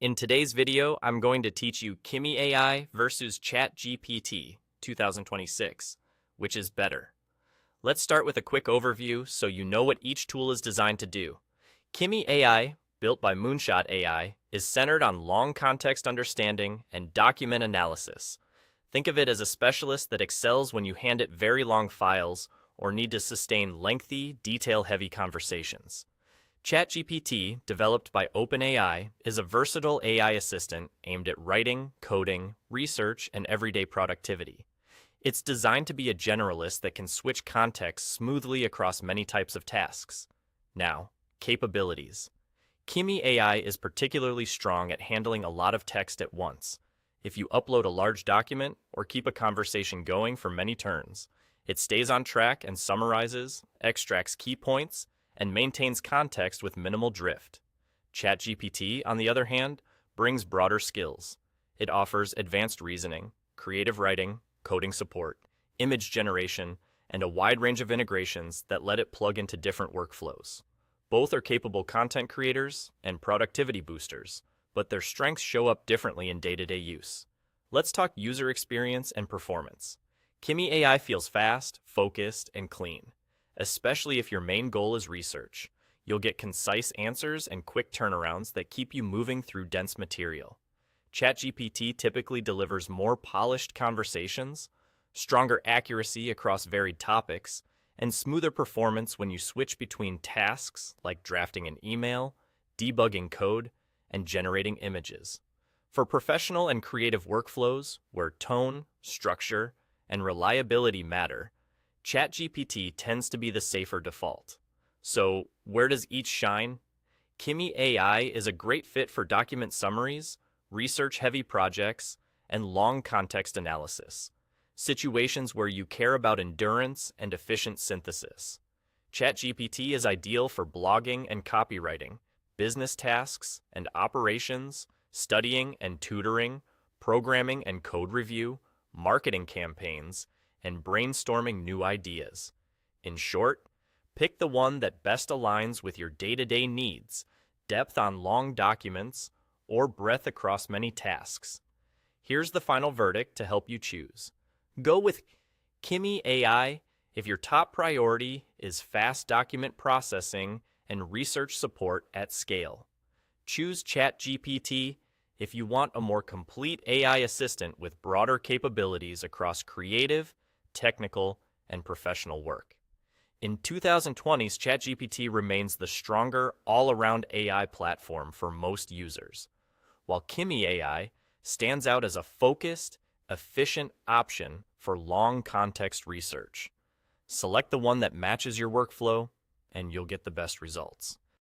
In today's video, I'm going to teach you Kimi AI versus ChatGPT 2026, which is better. Let's start with a quick overview so you know what each tool is designed to do. Kimi AI, built by Moonshot AI, is centered on long context understanding and document analysis. Think of it as a specialist that excels when you hand it very long files or need to sustain lengthy, detail-heavy conversations. ChatGPT, developed by OpenAI, is a versatile AI assistant aimed at writing, coding, research, and everyday productivity. It's designed to be a generalist that can switch contexts smoothly across many types of tasks. Now, capabilities. Kimi AI is particularly strong at handling a lot of text at once. If you upload a large document or keep a conversation going for many turns, it stays on track and summarizes, extracts key points, and maintains context with minimal drift. ChatGPT, on the other hand, brings broader skills. It offers advanced reasoning, creative writing, coding support, image generation, and a wide range of integrations that let it plug into different workflows. Both are capable content creators and productivity boosters, but their strengths show up differently in day-to-day use. Let's talk user experience and performance. Kimi AI feels fast, focused, and clean. Especially if your main goal is research. You'll get concise answers and quick turnarounds that keep you moving through dense material. ChatGPT typically delivers more polished conversations, stronger accuracy across varied topics, and smoother performance when you switch between tasks like drafting an email, debugging code, and generating images. For professional and creative workflows where tone, structure, and reliability matter, ChatGPT tends to be the safer default. So, where does each shine? Kimi AI is a great fit for document summaries, research-heavy projects, and long context analysis, situations where you care about endurance and efficient synthesis. ChatGPT is ideal for blogging and copywriting, business tasks and operations, studying and tutoring, programming and code review, marketing campaigns, and brainstorming new ideas. In short, pick the one that best aligns with your day-to-day needs, depth on long documents, or breadth across many tasks. Here's the final verdict to help you choose. Go with Kimi AI if your top priority is fast document processing and research support at scale. Choose ChatGPT if you want a more complete AI assistant with broader capabilities across creative, technical, and professional work. In 2020s, ChatGPT remains the stronger, all-around AI platform for most users, while Kimi AI stands out as a focused, efficient option for long context research. Select the one that matches your workflow, and you'll get the best results.